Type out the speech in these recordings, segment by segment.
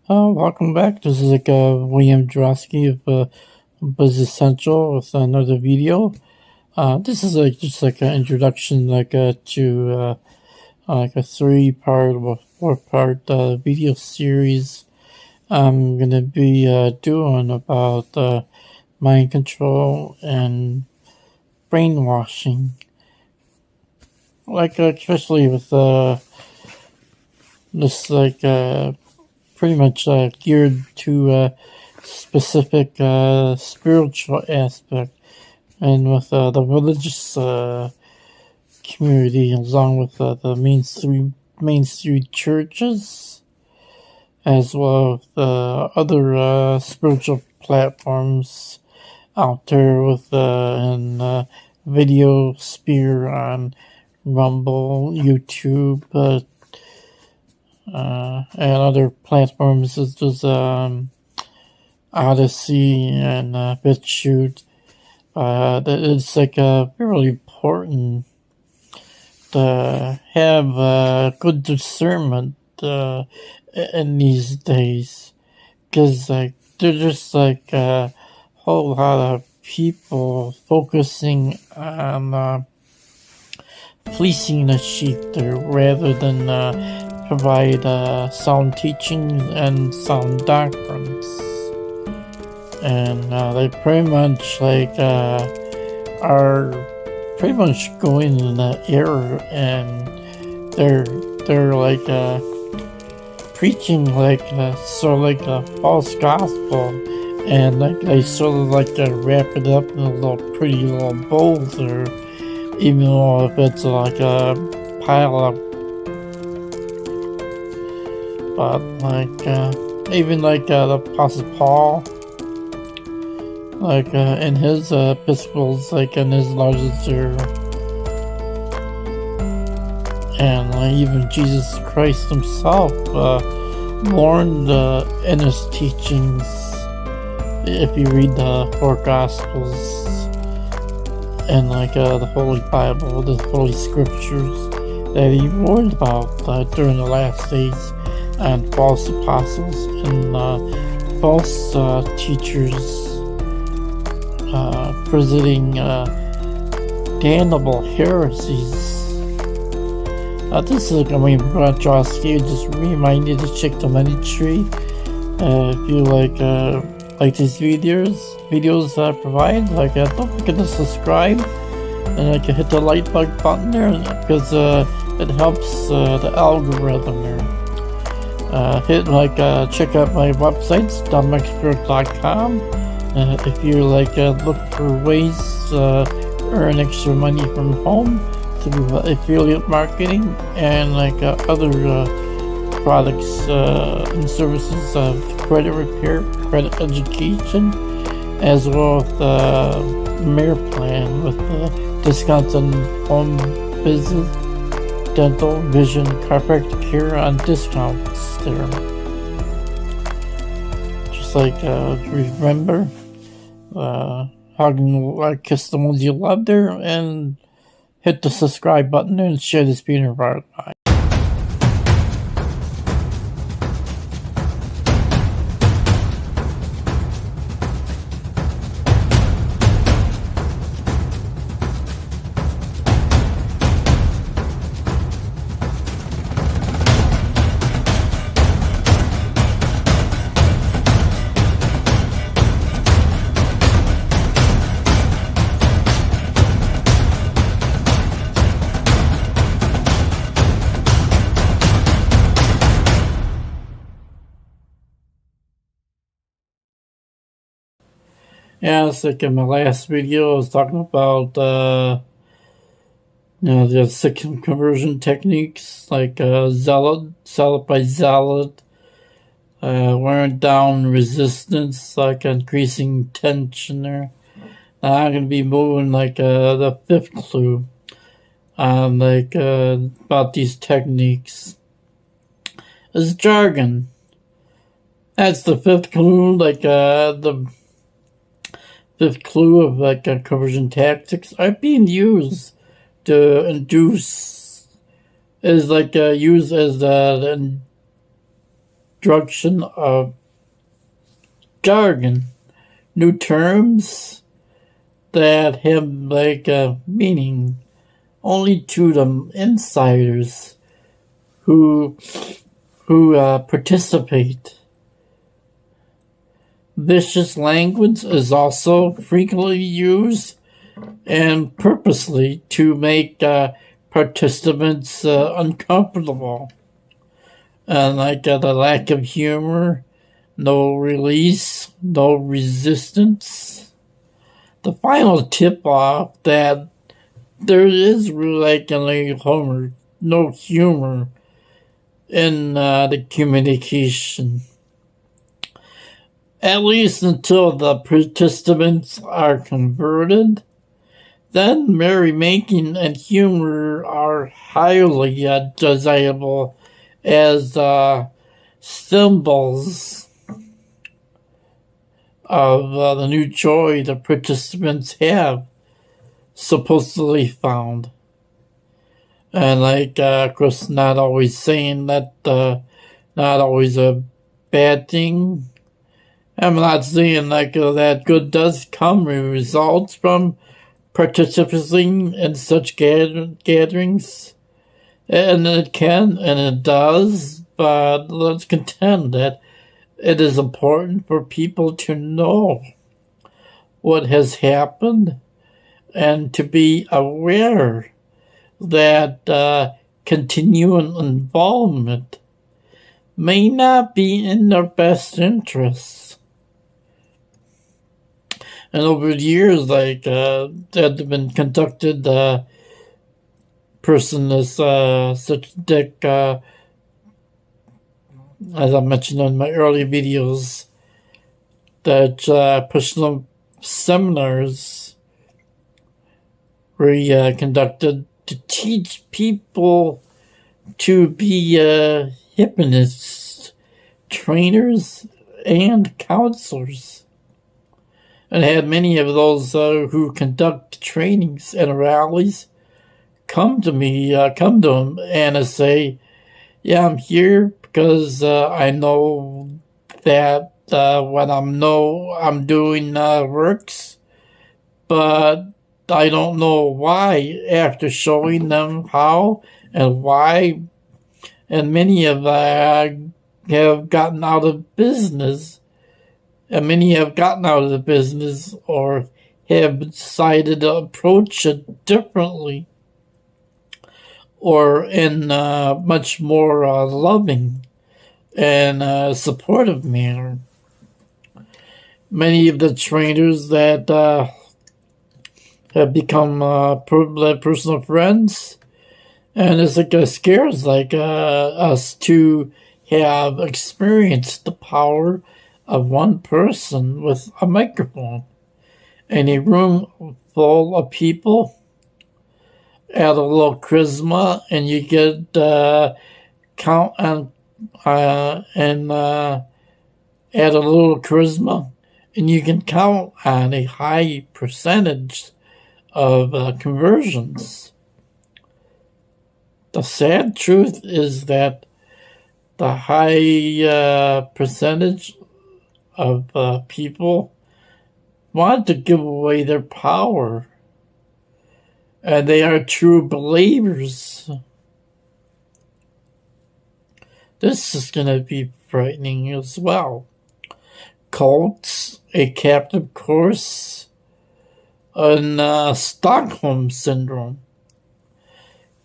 Welcome back. This is William Jurowski of Business Central with another video. This is just an introduction to a 3-part or 4-part video series I'm gonna be doing about mind control and brainwashing. Especially with this pretty much geared to a specific spiritual aspect, and with the religious community, along with the mainstream churches, as well as other spiritual platforms out there with video sphere on Rumble, YouTube, and other platforms such as Odyssey and BitChute. It's really important to have good discernment in these days, because there's just a whole lot of people focusing on fleecing the sheep there rather than provide sound teachings and sound doctrines. And they pretty much are pretty much going in the error, and they're preaching sort of a false gospel, and they sort of wrap it up in a pretty little bowl there, even though if it's a pile of. But even the Apostle Paul, in his epistles, in his letters there, and even Jesus Christ himself warned in his teachings. If you read the 4 Gospels and the Holy Bible, the Holy Scriptures, that he warned about during the last days, and false apostles and false teachers presenting damnable heresies. This is William Jurowski. Just remind you to check the money tree if you like these videos that I provide. Don't forget to subscribe and hit the like button there, because it helps the algorithm there. Check out my websites, dumbexpert.com. If you look for ways to earn extra money from home through affiliate marketing and other products and services of credit repair, credit education, as well as the Mayor Plan with discounts on home business, dental, vision, chiropractic care on discounts there. Just remember, hug and kiss the ones you love there, and hit the subscribe button and share this video. Bye. Yeah, it's in my last video, I was talking about the 6 conversion techniques, zealot by zealot, wearing down resistance, increasing tension there. Now I'm going to be moving the 5th clue on about these techniques. Is jargon. That's the 5th clue, the 5th clue of conversion tactics are being used to induce, is used as introduction of jargon, new terms that have like a meaning only to the insiders who participate. Vicious language is also frequently used and purposely to make participants uncomfortable. Like the lack of humor, no release, no resistance. The final tip-off that there is like no humor in the communication, at least until the participants are converted. Then merrymaking and humor are highly desirable as symbols of the new joy the participants have supposedly found. And of course, not always saying that, not always a bad thing. I'm not saying that good does come results from participating in such gatherings. And it can, and it does, but let's contend that it is important for people to know what has happened and to be aware that continuing involvement may not be in their best interests. And over the years, that have been conducted, person is such Dick, as I mentioned in my early videos, that personal seminars were conducted to teach people to be hypnotists, trainers, and counselors. And I had many of those who conduct trainings and rallies come to them and say, yeah, I'm here because I know that what I'm doing works, but I don't know why. After showing them how and why, and many have gotten out of business, and many have gotten out of the business or have decided to approach it differently or in a much more loving and supportive manner. Many of the trainers that have become personal friends, and it scares us to have experienced the power of one person with a microphone in a room full of people. Add a little charisma, and you get count and add a little charisma, and you can count on a high percentage of conversions. The sad truth is that the high percentage of people want to give away their power, and they are true believers. This is going to be frightening as well. Cults, a captive course on Stockholm Syndrome.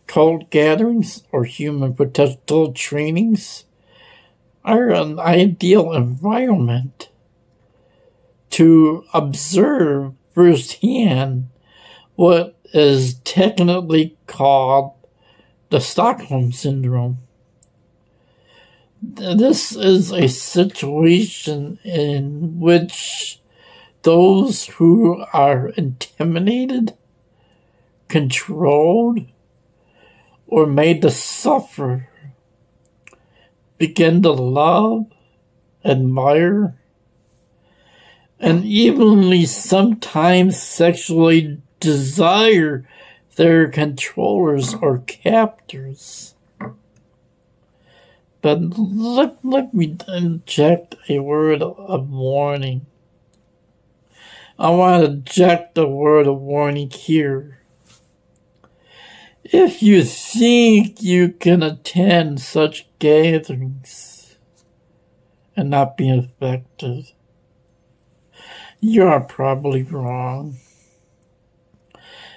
Cult gatherings or human potential trainings are an ideal environment to observe firsthand what is technically called the Stockholm Syndrome. This is a situation in which those who are intimidated, controlled, or made to suffer begin to love, admire, and evenly sometimes sexually desire their controllers or captors. But let me inject a word of warning. I want to inject a word of warning here. If you think you can attend such gatherings and not be affected, you are probably wrong.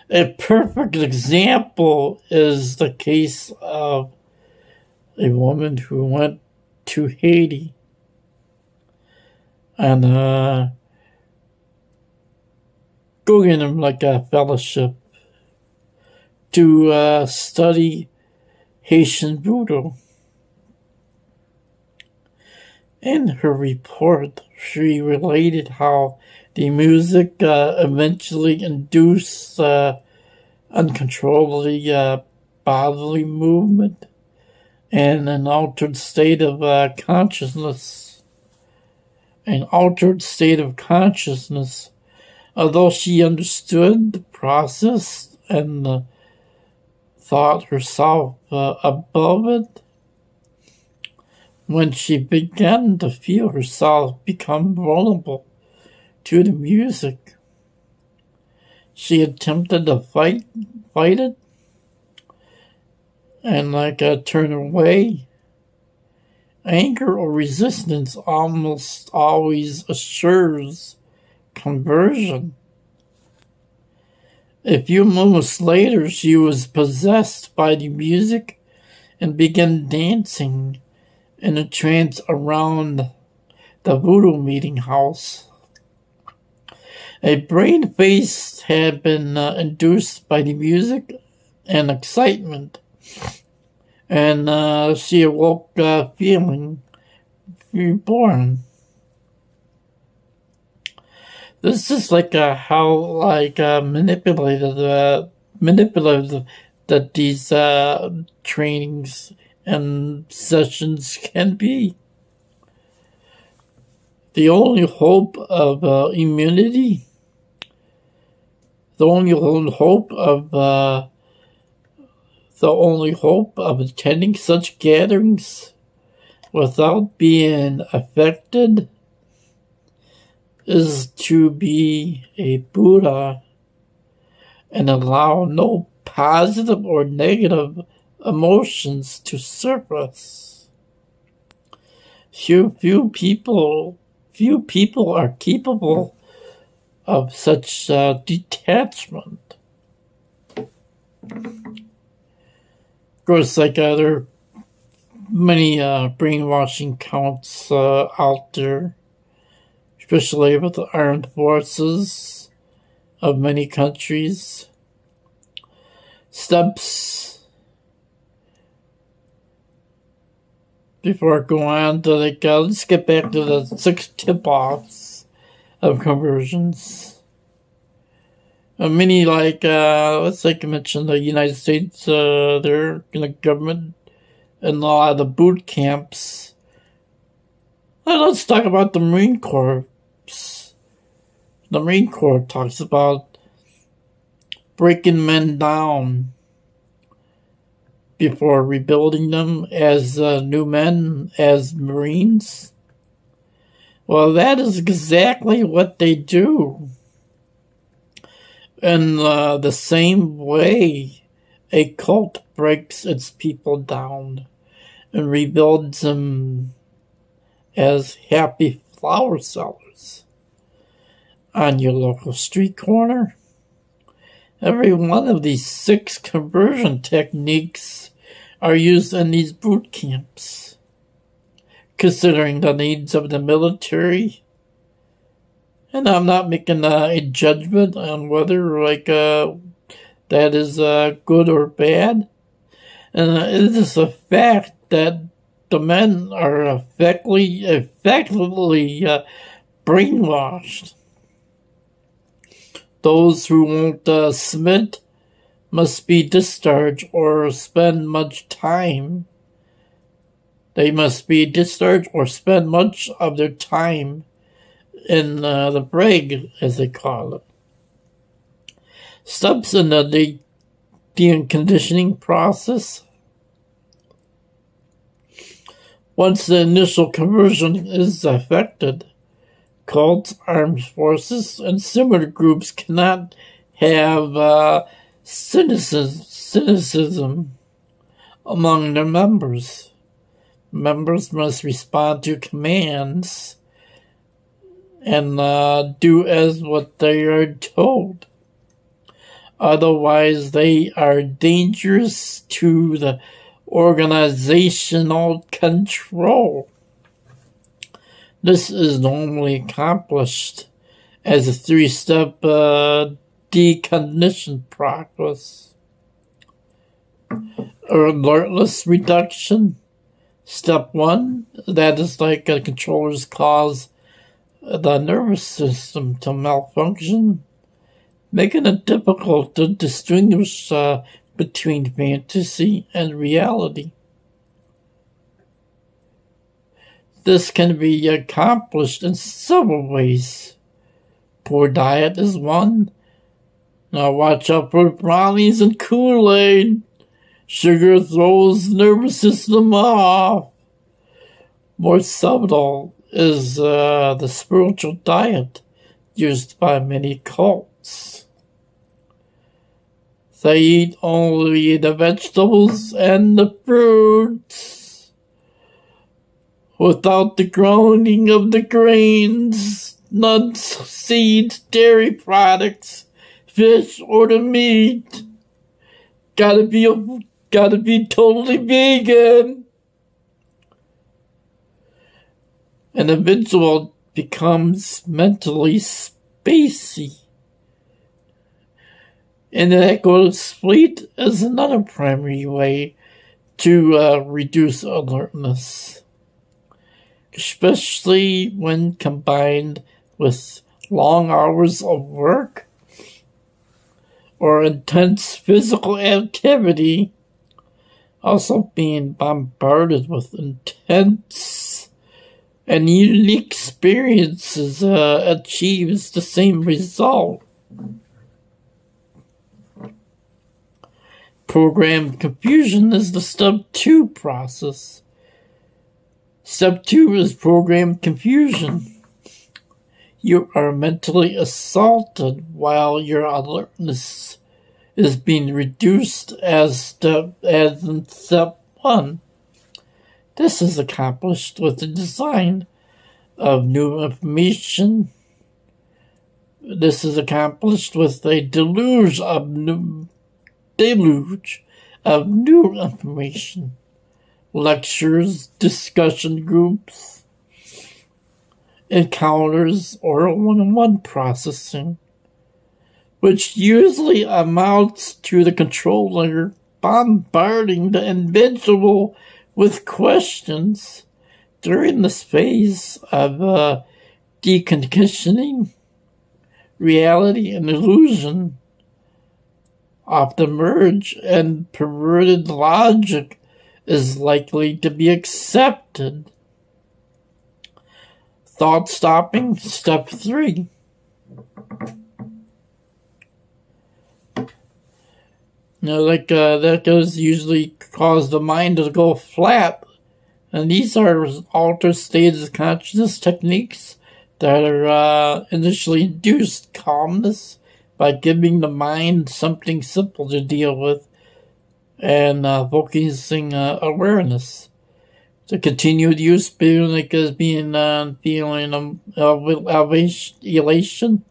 A perfect example is the case of a woman who went to Haiti and going like a fellowship to study Haitian voodoo. In her report, she related how the music eventually induced uncontrollably bodily movement and an altered state of consciousness. An altered state of consciousness. Although she understood the process and thought herself above it, when she began to feel herself become vulnerable to the music, she attempted to fight it and turn away. Anger or resistance almost always assures conversion. A few moments later, she was possessed by the music and began dancing in a trance around the voodoo meeting house. A brain phase had been induced by the music and excitement, and she awoke feeling reborn. This is how manipulative that these trainings and sessions can be. The only hope of immunity, the only hope of attending such gatherings without being affected is to be a Buddha and allow no positive or negative emotions to surface. Few people are capable of such detachment. Of course, there are many brainwashing counts out there, especially with the armed forces of many countries. Steps before I go on to let's get back to the 6 tip-offs of conversions. Many let's mention the United States, their government and a lot of the boot camps. Let's talk about the Marine Corps. The Marine Corps talks about breaking men down before rebuilding them as new men, as Marines. Well, that is exactly what they do. In the same way, a cult breaks its people down and rebuilds them as happy flower sellers on your local street corner. Every one of these 6 conversion techniques are used in these boot camps, considering the needs of the military. And I'm not making a judgment on whether that is good or bad. And it is a fact that the men are effectively brainwashed. Those who won't submit must be discharged or spend much time. They must be discharged or spend much of their time in the brig, as they call it. Steps in the deconditioning process. Once the initial conversion is effected, cults, armed forces, and similar groups cannot have cynicism among their members. Members must respond to commands and do as what they are told. Otherwise, they are dangerous to the organizational control. This is normally accomplished as a 3-step decognition process. Alertness reduction. Step 1, that is like controllers cause the nervous system to malfunction, making it difficult to distinguish between fantasy and reality. This can be accomplished in several ways. Poor diet is one. Now watch out for brownies and Kool-Aid. Sugar throws the nervous system off. More subtle is the spiritual diet used by many cults. They eat only the vegetables and the fruits, without the groaning of the grains, nuts, seeds, dairy products, fish, or the meat. Gotta be totally vegan. An individual becomes mentally spacey. And echo sleep is another primary way to reduce alertness, especially when combined with long hours of work or intense physical activity. Also being bombarded with intense and unique experiences achieves the same result. Program confusion is the step 2 process. Step 2 is program confusion. You are mentally assaulted while your alertness is being reduced as in step 1. This is accomplished with the design of new information. This is accomplished with a deluge of new information, lectures, discussion groups, encounters, or one-on-one processing, which usually amounts to the controller bombarding the individual with questions during this phase of deconditioning. Reality and illusion often merge, and perverted logic is likely to be accepted. Thought stopping, step 3. That does usually cause the mind to go flat. And these are altered states of consciousness techniques that are initially induced calmness by giving the mind something simple to deal with and focusing awareness. The continued use feeling of elation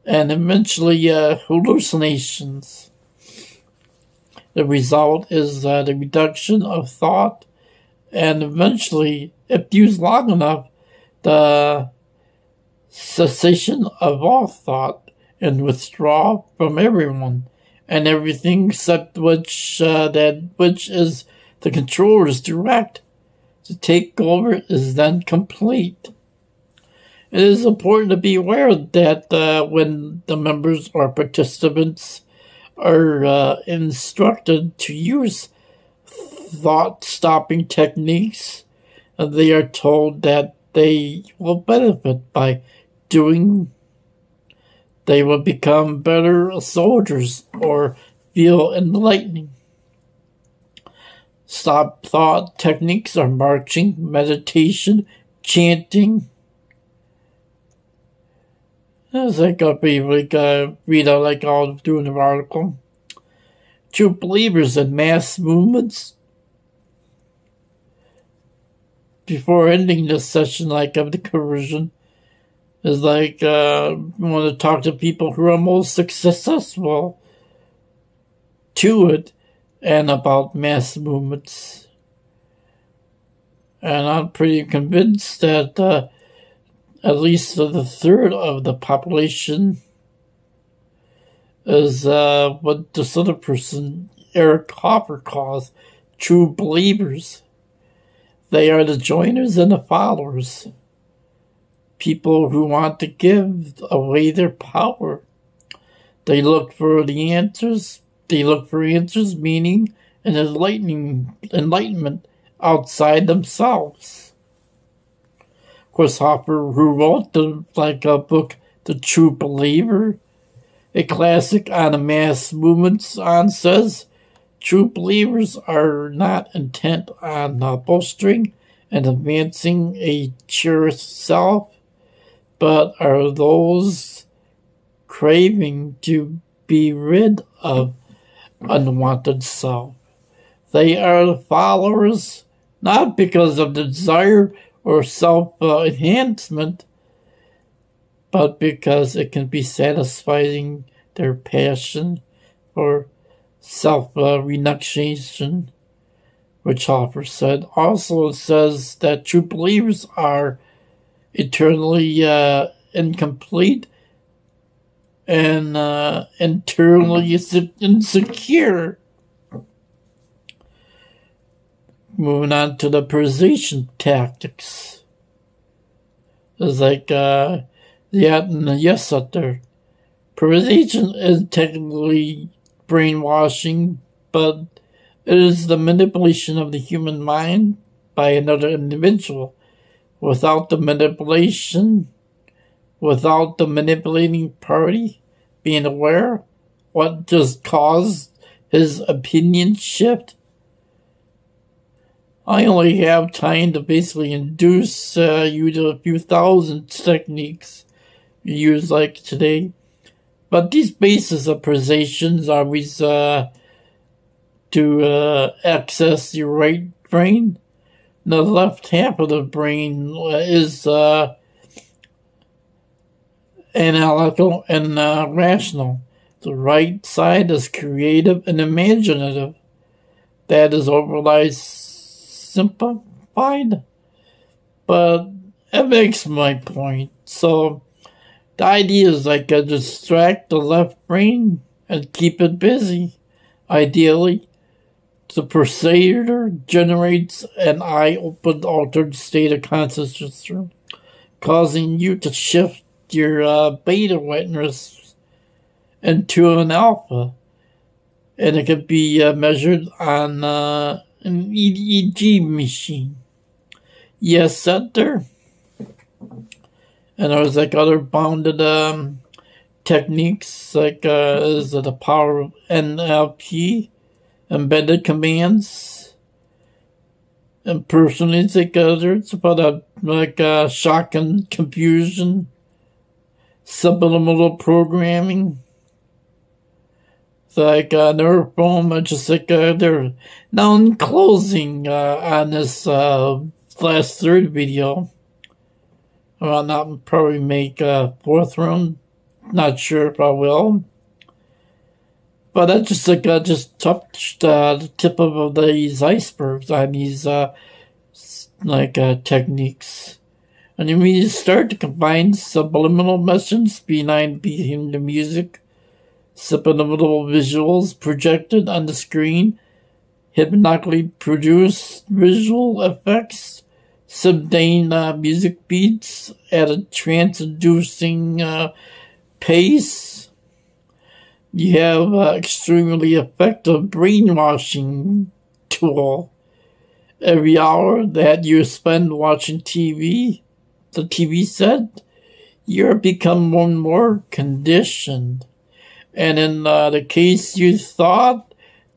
and eventually hallucinations. The result is the reduction of thought and eventually, if used long enough, the cessation of all thought and withdrawal from everyone and everything except which is the controller's direct. The takeover is then complete. It is important to be aware that when the members or participants are instructed to use thought-stopping techniques, they are told that they will benefit by doing. They will become better soldiers or feel enlightening. Stop thought techniques are marching, meditation, chanting. As I got read out like all doing an article. True believers in mass movements. Before ending this session, of the conversion, is want to talk to people who are most successful to it and about mass movements. And I'm pretty convinced that at least a third of the population is what this other person, Eric Hoffer, calls true believers. They are the joiners and the followers. People who want to give away their power. They look for the answers. They look for answers, meaning, and enlightenment outside themselves. Of course, Hoffer, who wrote a book, The True Believer, a classic on the mass movements, says, true believers are not intent on bolstering and advancing a cherished self, but are those craving to be rid of unwanted self. They are the followers not because of the desire or self-enhancement, but because it can be satisfying their passion for self-renunciation, which Hoffer said. Also, it says that true believers are eternally incomplete and internally insecure. Moving on to the precision tactics. It's the and the yes out there. Precision is technically brainwashing, but it is the manipulation of the human mind by another individual. Without the manipulating party being aware what just caused his opinion shift, I only have time to basically induce you to a few thousand techniques you use today. But these bases of precision are always to access your right brain. The left half of the brain is analytical and rational. The right side is creative and imaginative. That is overly simplified, but it makes my point. So the idea is distract the left brain and keep it busy. Ideally, the procedure generates an eye-open altered state of consciousness, causing you to shift your beta witness into an alpha. And it can be measured on an EEG machine. Yes, center. And there's other bounded techniques is the power of NLP, embedded commands. And personally, there's about shock and confusion, subliminal programming. Neuroform, just they're now in closing on this last third video. I'll not probably make a fourth round. Not sure if I will. But I just touched the tip of these icebergs on these techniques. And when you start to combine subliminal messages behind the music, subliminal visuals projected on the screen, hypnotically produced visual effects, subduing music beats at a trance-inducing pace. You have extremely effective brainwashing tool. Every hour that you spend watching TV, the TV set, you're become more and more conditioned. And in the case you thought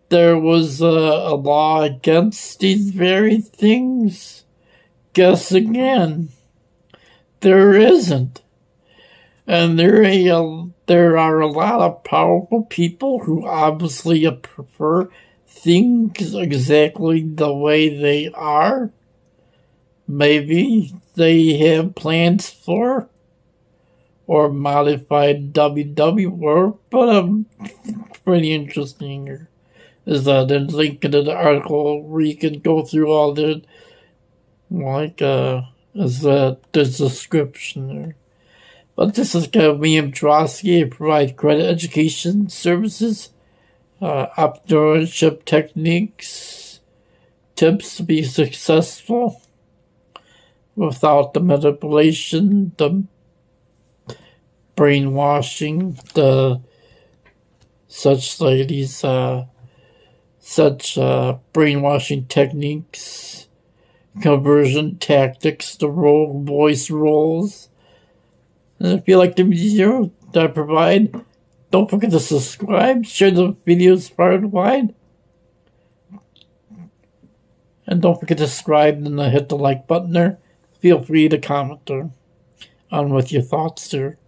there was a law against these very things? Guess again, there isn't. And there are a lot of powerful people who obviously prefer things exactly the way they are. Maybe they have plans for or modified WW, but pretty interesting here is that there's a link into the article where you can go through all the is the description there. But this is William Drosky. I provide credit education services, entrepreneurship techniques, tips to be successful without the manipulation, the brainwashing, such brainwashing techniques, conversion tactics, the voice roles. And if you like the video that I provide, don't forget to subscribe, share the videos far and wide, and don't forget to subscribe and hit the like button there. Feel free to comment there on what your thoughts there.